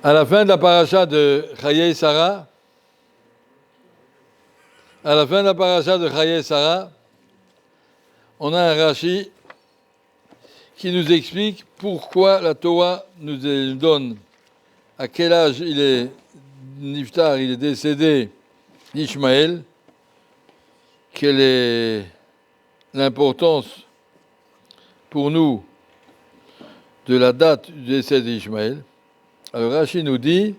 À la fin de la paracha de Chaye Sarah, on a un Rashi qui nous explique pourquoi la Torah nous donne à quel âge il est niftar, il est décédé d'Ishmaël, quelle est l'importance pour nous de la date du décès d'Ishmaël. Alors Rashi nous dit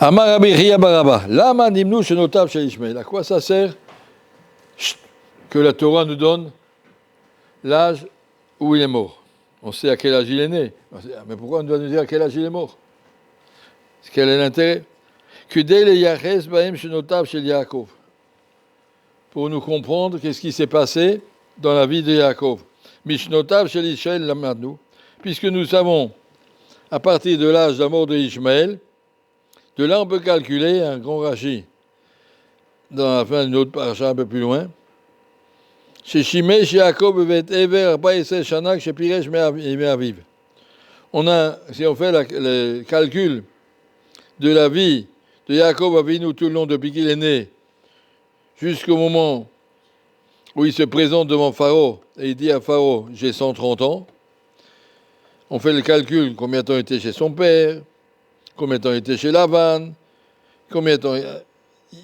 Amar Rabbi Chia bar Abba, Lama nimnu shenotav shel Ishmaël. À quoi ça sert que la Torah nous donne l'âge où il est mort? On sait à quel âge il est né. Mais pourquoi on doit nous dire à quel âge il est mort? Quel est l'intérêt? Pour nous comprendre qu'est-ce qui s'est passé dans la vie de Yaakov. Mishnotav shel Ishmael lamadnu, puisque nous savons, à partir de l'âge de la mort de Ishmaël, de là on peut calculer un grand Rashi dans la fin d'une autre paracha un peu plus loin. Chez Shimesh Yaakov vet Ever Arba Yisrael Shanak chez Piresh Me'aviv. Si on fait le calcul de la vie de Yaakov Avinu tout le long depuis qu'il est né, jusqu'au moment où il se présente devant Pharaon et il dit à Pharaon, j'ai 130 ans. On fait le calcul, combien de temps il était chez son père, combien de temps il était chez Lavan, combien de temps...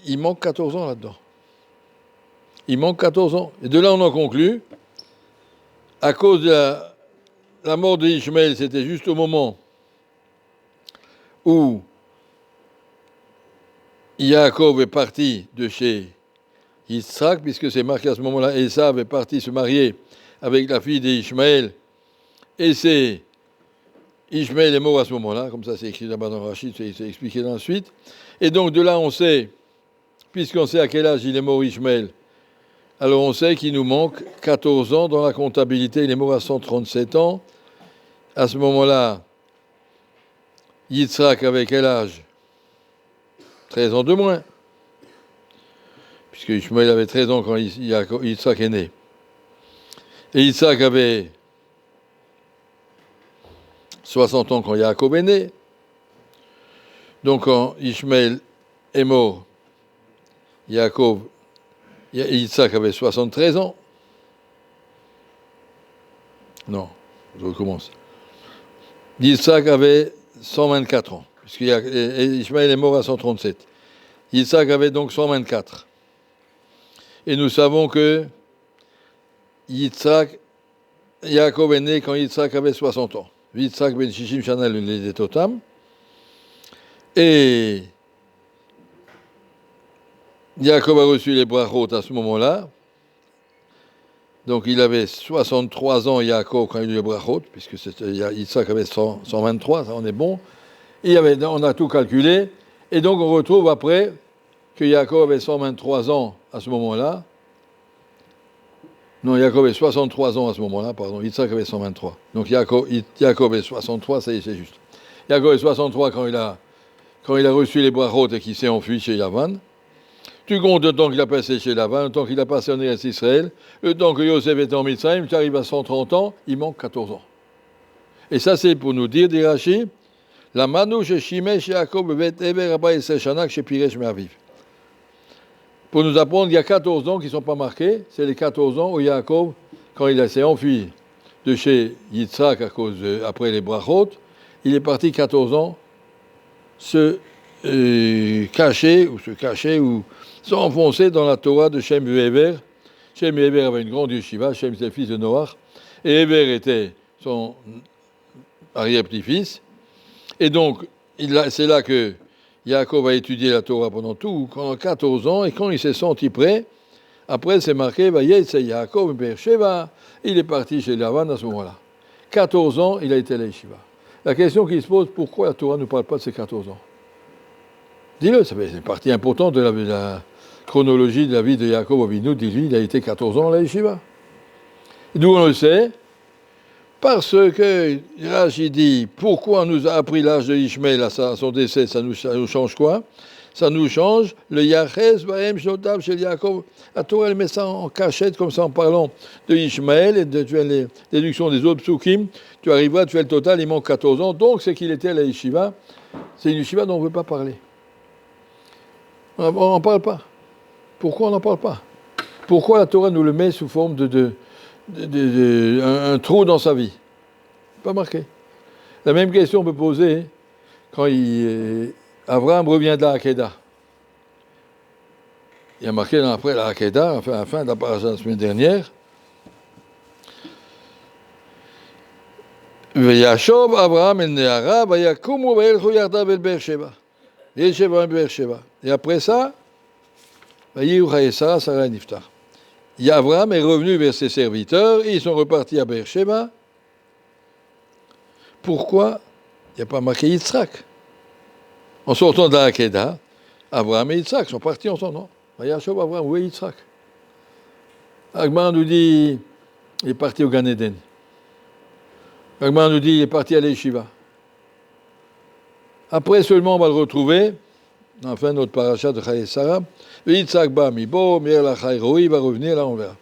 Il manque 14 ans là-dedans. Il manque 14 ans. Et de là, on en conclut, à cause de la mort d'Ishmaël, c'était juste au moment où Yaakov est parti de chez Yitzhak, puisque c'est marqué à ce moment-là, Esav est parti se marier avec la fille d'Ishmaël, et c'est Ishmaël est mort à ce moment-là, comme ça c'est écrit là-bas dans Rachid, c'est expliqué dans la suite. Et donc de là on sait, puisqu'on sait à quel âge il est mort Ishmaël, alors on sait qu'il nous manque 14 ans dans la comptabilité, il est mort à 137 ans. À ce moment-là, Yitzhak avait quel âge? 13 ans de moins, puisque Ishmaël avait 13 ans quand Yitzhak est né. Et Yitzhak avait 60 ans quand Yaakov est né. Donc quand Ishmaël est mort, Yitzhak avait 73 ans. Non, je recommence. Yitzhak avait 124 ans, puisque Ishmaël est mort à 137. Yitzhak avait donc 124. Et nous savons que Yaakov est né quand Yitzhak avait 60 ans. Yitzhak ben Shishim Shana l'Edetotam. Et Yaakov a reçu les brachot à ce moment-là. Donc il avait 63 ans, Yaakov, quand il a eu les brachot, puisque Yitzhak avait 123, ça on est bon. On a tout calculé. Et donc on retrouve après que Yaakov avait 123 ans à ce moment-là. Non, Yaakov avait 63 ans à ce moment-là, pardon. Yitzhak avait 123. Donc Yaakov avait 63, ça y est, c'est juste. Yaakov avait 63 quand il a reçu les brachot et qu'il s'est enfui chez Lavan. Tu comptes le temps qu'il a passé chez Lavan, le temps qu'il a passé en Eretz Israël, le temps que Yosef était en Mitzrayim, tu arrives à 130 ans, il manque 14 ans. Et ça, c'est pour nous dire, dit Rashi, la Manu chez Shimesh Yaakov vet Ever Abba Yisrael Shanak chez Piresh Me'aviv. Pour nous apprendre qu'il y a 14 ans qui ne sont pas marqués, c'est les 14 ans où Yaakov, quand il s'est enfui de chez Yitzhak après les brachot, il est parti 14 ans se cacher ou s'enfoncer dans la Torah de Shem Ever. Shem Ever avait une grande yeshiva, Shem c'est le fils de Noach, et Ever était son arrière-petit-fils. Et donc, c'est là que Yaakov a étudié la Torah pendant 14 ans, et quand il s'est senti prêt, après c'est marqué, c'est Yaakov Beersheva, il est parti chez Lavan à ce moment-là. 14 ans, il a été à la yeshiva. La question qui se pose, pourquoi la Torah ne parle pas de ces 14 ans? Dis-le, c'est une partie importante de la chronologie de la vie de Yaakov Avinu. Dis-lui, il a été 14 ans à la yeshiva. D'où on le sait? Parce que Rashi dit, pourquoi on nous a appris l'âge de Ishmaël à son décès, ça nous change quoi? Ça nous change. Le Yachez, Bahem, Shnotav, chez Yaakov. La Torah, elle met ça en cachette, comme ça, en parlant de Ishmaël et tu as les déductions des autres psukim. Tu arriveras, tu fais le total, il manque 14 ans. Donc, c'est qu'il était à la yeshiva. C'est une yeshiva dont on ne veut pas parler. On n'en parle pas. Pourquoi on n'en parle pas? Pourquoi la Torah nous le met sous forme un trou dans sa vie? Pas marqué. La même question peut poser quand Abraham revient de la Hakeda. Il y a marqué après la Hakeda, enfin à la fin de la paracha la semaine dernière. Vayashov Abraham el Nehara, vayakumu vayelchu yardav el Beersheba. Et après ça, Sarah Niftar. Abraham est revenu vers ses serviteurs et ils sont repartis à Beersheba. Pourquoi il n'y a pas marqué Yitzhak? En sortant de la Hakeda, Abraham et Yitzhak sont partis ensemble, non? Vayashov Abraham, où est Yitzhak? Agman nous dit il est parti au Gan Eden. Agman nous dit il est parti à l'Yeshiva. Après seulement, on va le retrouver, enfin, notre paracha de Chaye Sarah. Yitzhak ba mibo, Mir la Chayroi, il va revenir, là on verra.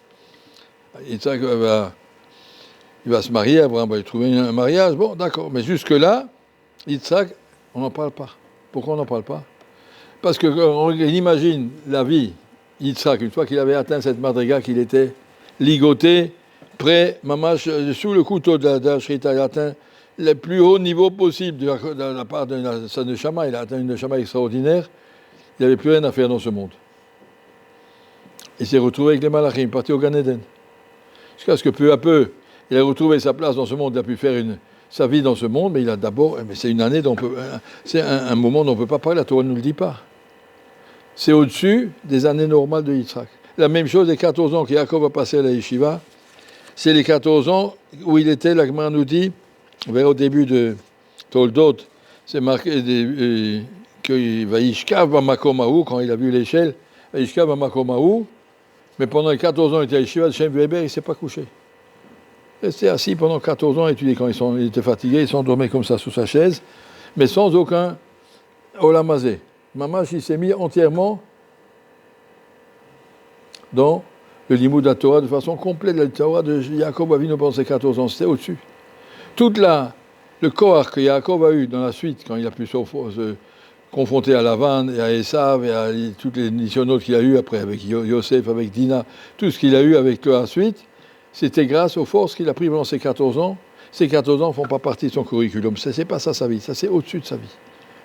Yitzhak il va se marier, Abraham va lui trouver un mariage. Bon, d'accord, mais jusque-là, Yitzhak, on n'en parle pas. Pourquoi on n'en parle pas? Parce qu'on imagine la vie, Yitzhak, une fois qu'il avait atteint cette madriga, qu'il était ligoté, prêt, mamash, sous le couteau de la Shrita, il a atteint le plus haut niveau possible de la part de sa neshama, il a atteint une neshama extraordinaire, il n'avait plus rien à faire dans ce monde. Il s'est retrouvé avec les malachim, parti au Gan Eden. Jusqu'à ce que peu à peu, il a retrouvé sa place dans ce monde, il a pu faire sa vie dans ce monde, mais il a d'abord, mais c'est une année c'est un moment dont on ne peut pas parler, la Torah ne nous le dit pas. C'est au-dessus des années normales de Yitzhak. La même chose, les 14 ans que Yaakov a passé à la yeshiva, c'est les 14 ans où il était, la Gemara nous dit, vers au début de Toldot, c'est marqué que Vaishkav Bamakomahu, quand il a vu l'échelle, Vaishkav Bamakomahu, mais pendant les 14 ans, il était à Yeshiva, Shem Weber, il ne s'est pas couché. Il restait assis pendant 14 ans à étudier. Quand il était fatigué, il s'endormait comme ça sous sa chaise, mais sans aucun olamazé. Mamash, il s'est mis entièrement dans le limoud de la Torah de façon complète. La Torah de Yaakov Avinu pendant ses 14 ans, c'était au-dessus. Le corps que Yaakov a eu dans la suite, quand il a pu se confronter à Lavan et à Esav et à toutes les nisyonotes qu'il a eues après, avec Yosef, avec Dina, tout ce qu'il a eu avec la suite, c'était grâce aux forces qu'il a prises pendant ses 14 ans. Ces 14 ans ne font pas partie de son curriculum. Ce n'est pas ça sa vie, ça c'est au-dessus de sa vie.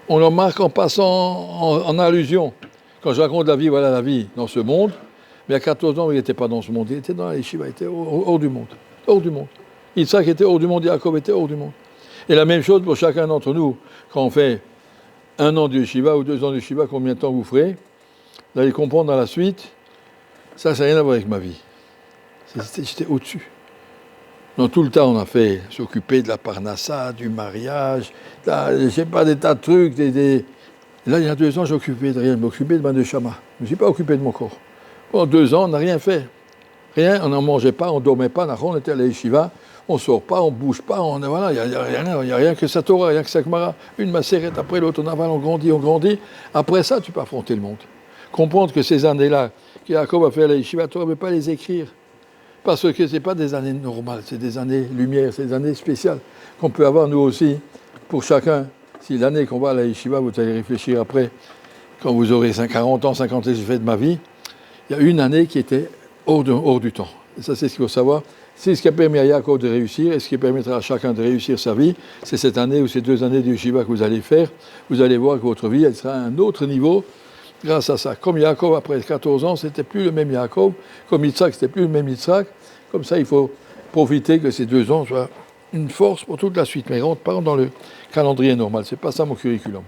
On le marque en passant en allusion. Quand je raconte la vie, voilà la vie dans ce monde. Mais à 14 ans, il n'était pas dans ce monde, il était dans la yeshiva, il était hors du monde. Hors du monde. Yitzhak était hors du monde, Yaakov était hors du monde. Et la même chose pour chacun d'entre nous. Quand on fait 1 an de yeshiva ou 2 ans de yeshiva, combien de temps vous ferez? Vous allez comprendre dans la suite, ça n'a rien à voir avec ma vie. J'étais au-dessus. Dans tout le temps, on a fait s'occuper de la parnassa, du mariage, je ne sais pas, des tas de trucs. Là, il y a 2 ans, j'ai occupé de rien, je m'occupais de ma neshama. Je ne me suis pas occupé de mon corps. Pendant 2 ans, on n'a rien fait. Rien, on n'en mangeait pas, on ne dormait pas, on était à la yeshiva, on ne sort pas, on ne bouge pas, voilà, il n'y a rien que sa Torah, rien que sa Gemara, une macérette après l'autre, on avale, on grandit. Après ça, tu peux affronter le monde. Comprendre que ces années-là, que Yaakov a fait à la yeshiva, tu ne peux pas les écrire. Parce que ce n'est pas des années normales, c'est des années lumière, c'est des années spéciales qu'on peut avoir nous aussi, pour chacun. Si l'année qu'on va à la yeshiva, vous allez réfléchir après, quand vous aurez 40 ans, 50 ans, j'ai fait de ma vie, il y a une année qui était hors du temps. Et ça, c'est ce qu'il faut savoir. C'est ce qui a permis à Yaakov de réussir, et ce qui permettra à chacun de réussir sa vie, c'est cette année ou ces 2 années de yeshiva que vous allez faire. Vous allez voir que votre vie, elle sera à un autre niveau grâce à ça. Comme Yaakov, après 14 ans, c'était plus le même Yaakov. Comme Yitzhak, c'était plus le même Yitzhak. Comme ça, il faut profiter que ces 2 ans soient une force pour toute la suite. Mais on rentre pas dans le calendrier normal. C'est pas ça mon curriculum.